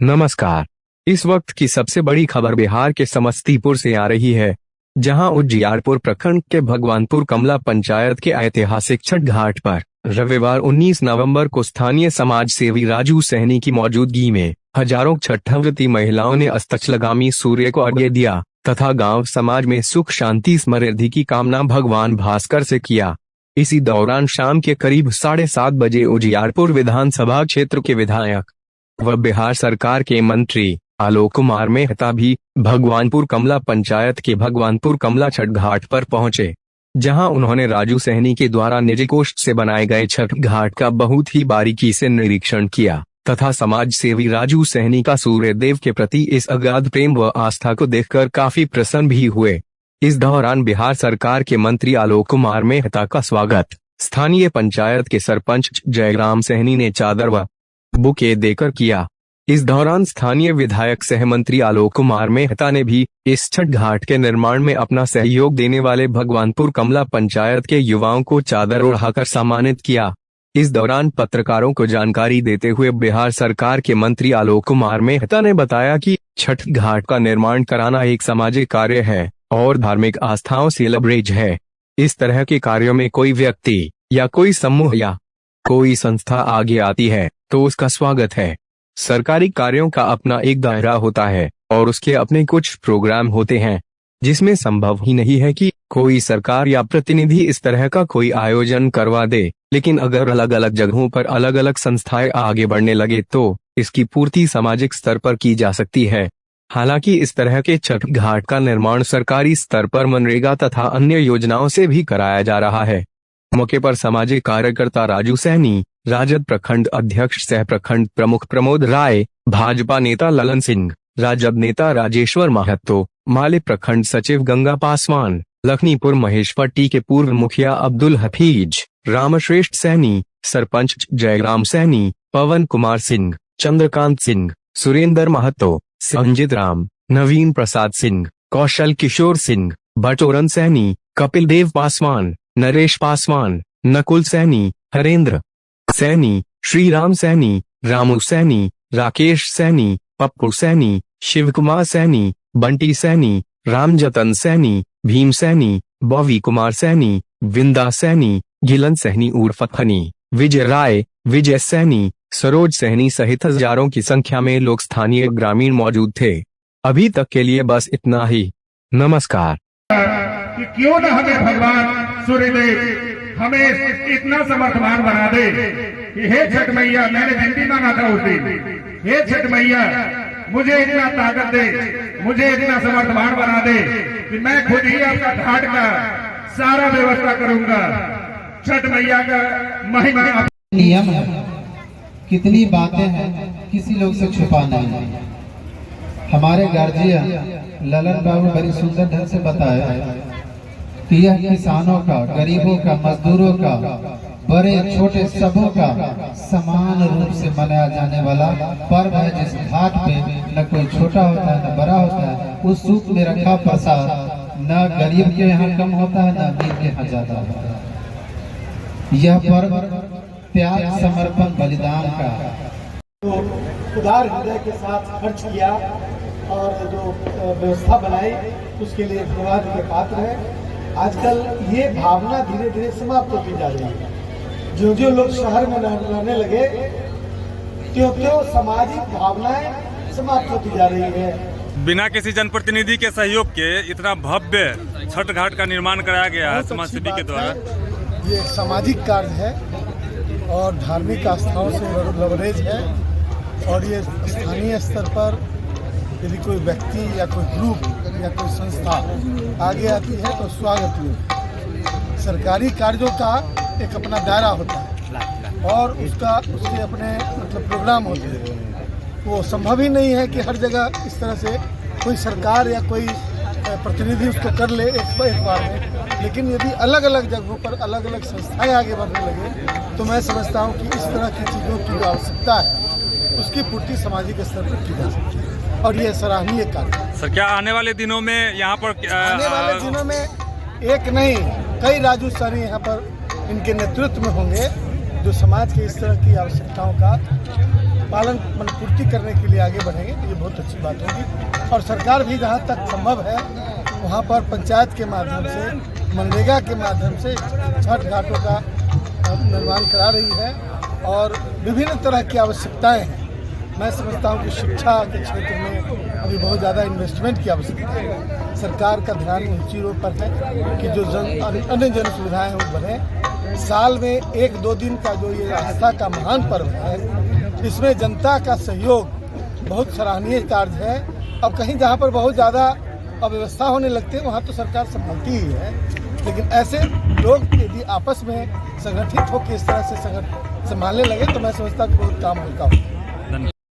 नमस्कार। इस वक्त की सबसे बड़ी खबर बिहार के समस्तीपुर से आ रही है, जहां उजियारपुर प्रखंड के भगवानपुर कमला पंचायत के ऐतिहासिक छठ घाट पर रविवार 19 नवंबर को स्थानीय समाज सेवी राजू सहनी की मौजूदगी में हजारों छठव्रती महिलाओं ने अस्ताचलगामी सूर्य को अर्घ्य दिया तथा गांव समाज में सुख शांति समृद्धि की कामना भगवान भास्कर से किया। इसी दौरान शाम के करीब 7:30 बजे उजियारपुर विधानसभा क्षेत्र के विधायक व बिहार सरकार के मंत्री आलोक कुमार मेहता भी भगवानपुर कमला पंचायत के भगवानपुर कमला छठ घाट पर पहुंचे, जहां उन्होंने राजू सहनी के द्वारा निजी कोष से बनाए गए छठ घाट का बहुत ही बारीकी से निरीक्षण किया तथा समाज सेवी राजू सहनी का सूर्यदेव के प्रति इस अगाध प्रेम व आस्था को देखकर काफी प्रसन्न भी हुए। इस दौरान बिहार सरकार के मंत्री आलोक कुमार मेहता का स्वागत स्थानीय पंचायत के सरपंच जयराम सहनी ने चादर व बुके देकर किया। इस दौरान स्थानीय विधायक सह मंत्री आलोक कुमार मेहता ने भी इस छठ घाट के निर्माण में अपना सहयोग देने वाले भगवानपुर कमला पंचायत के युवाओं को चादर ओढ़ाकर सम्मानित किया। इस दौरान पत्रकारों को जानकारी देते हुए बिहार सरकार के मंत्री आलोक कुमार मेहता ने बताया कि छठ घाट का निर्माण कराना एक सामाजिक कार्य है और धार्मिक आस्थाओं से लबरेज है। इस तरह के कार्यों में कोई व्यक्ति या कोई समूह या कोई संस्था आगे आती है तो उसका स्वागत है। सरकारी कार्यों का अपना एक दायरा होता है और उसके अपने कुछ प्रोग्राम होते हैं, जिसमें संभव ही नहीं है कि कोई सरकार या प्रतिनिधि इस तरह का कोई आयोजन करवा दे। लेकिन अगर अलग अलग जगहों पर अलग अलग संस्थाएं आगे बढ़ने लगे तो इसकी पूर्ति सामाजिक स्तर पर की जा सकती है। हालांकि इस तरह के छठ घाट का निर्माण सरकारी स्तर पर मनरेगा तथा अन्य योजनाओं से भी कराया जा रहा है। मौके पर सामाजिक कार्यकर्ता राजू सहनी, राजद प्रखंड अध्यक्ष सह प्रखंड प्रमुख प्रमोद राय, भाजपा नेता ललन सिंह, राजद नेता राजेश्वर महतो, माले प्रखंड सचिव गंगा पासवान, लखनीपुर महेशपट्टी के पूर्व मुखिया अब्दुल हफीज, रामश्रेष्ठ सहनी, सरपंच जयराम सहनी, पवन कुमार सिंह, चंद्रकांत सिंह, सुरेंद्र महतो, संजित राम, नवीन प्रसाद सिंह, कौशल किशोर सिंह, बटोरन सहनी, कपिल देव पासवान, नरेश पासवान, नकुल सहनी, हरेंद्र सैनी, श्रीराम सैनी, रामू सैनी, राकेश सैनी, पप्पू सैनी, शिव कुमार सैनी, बंटी सैनी, रामजतन सैनी, भीम सैनी, बॉवी कुमार सैनी, विंदा सैनी, गिलन सैनी उर्फ फनी, विजय राय, विजय सैनी, सरोज सैनी सहित हजारों की संख्या में लोग स्थानीय ग्रामीण मौजूद थे। अभी तक के लिए बस इतना ही। नमस्कार। कि क्यों न हमें भगवान सूर्यदेव हमें इतना समर्थवान बना दे कि हे छठ मैया, मैंने विनती मांगा था उस दिन, हे छठ मैया मुझे इतना ताकत दे, मुझे इतना समर्थवान बना दे कि मैं खुद ही आपका घाट का सारा व्यवस्था करूंगा। छठ मैया का महिमा नियम है, कितनी बातें हैं किसी लोग से छुपा नहीं है। हमारे गार्जियन ललन बाबू बड़ी सुंदर ढंग से बताया कि यह किसानों का, गरीबों का, मजदूरों का, बड़े छोटे सबों का समान रूप से मनाया जाने वाला पर्व है, जिस घाट पे न कोई छोटा होता है न बड़ा होता है। उस सूप में रखा प्रसाद न गरीब के यहाँ कम होता है न अमीर के यहाँ ज्यादा होता है। यह पर्व त्याग, समर्पण, बलिदान का तो उदार हृदय के साथ खर्च किया और जो व्यवस्था बनाई उसके लिए धन्यवाद के पात्र है। आजकल ये भावना धीरे धीरे समाप्त होती जा रही है। जो जो लोग शहर में रहने लगे त्यों त्यों सामाजिक भावनाएं समाप्त होती जा रही है। बिना किसी जनप्रतिनिधि के सहयोग के इतना भव्य छठ घाट का निर्माण कराया गया है समाज सेवी के द्वारा। ये एक सामाजिक कार्य है और धार्मिक आस्थाओं से लबरेज है और ये स्थानीय स्तर पर यदि कोई व्यक्ति या कोई ग्रुप या कोई संस्था आगे आती है तो स्वागत योग्य। सरकारी कार्यों का एक अपना दायरा होता है और उसके अपने मतलब प्रोग्राम होते हैं। वो संभव ही नहीं है कि हर जगह इस तरह से कोई सरकार या कोई प्रतिनिधि उसको कर ले एक बार में। लेकिन यदि अलग अलग जगहों पर अलग अलग संस्थाएं आगे बढ़ने लगे तो मैं समझता हूँ कि इस तरह की चीज़ों की जो आवश्यकता है उसकी पूर्ति सामाजिक स्तर पर की जा सकती है और ये सराहनीय कार्य। सर, क्या आने वाले दिनों में यहाँ पर आने वाले दिनों में एक नहीं कई राजू सहनी यहाँ पर इनके नेतृत्व में होंगे जो समाज के इस तरह की आवश्यकताओं का पालन पूर्ति करने के लिए आगे बढ़ेंगे तो ये बहुत अच्छी बात होगी। और सरकार भी जहाँ तक संभव है वहाँ पर पंचायत के माध्यम से, मनरेगा के माध्यम से छठ घाटों का निर्माण करा रही है और विभिन्न तरह की आवश्यकताएं हैं। मैं समझता हूँ कि शिक्षा के क्षेत्र में अभी बहुत ज़्यादा इन्वेस्टमेंट की आवश्यकता है। सरकार का ध्यान उन चीज़ों पर है कि जो अन्य जन सुविधाएँ हैं वो बने। साल में 1-2 दिन का जो ये आस्था का महान पर्व है, इसमें जनता का सहयोग बहुत सराहनीय कार्य है। अब कहीं जहाँ पर बहुत ज़्यादा अव्यवस्था होने लगती है वहाँ तो सरकार संभालती ही है, लेकिन ऐसे लोग यदि आपस में संगठित होकर इस तरह से संभालने लगे तो मैं समझता हूँ कि बहुत काम हल्का होगा।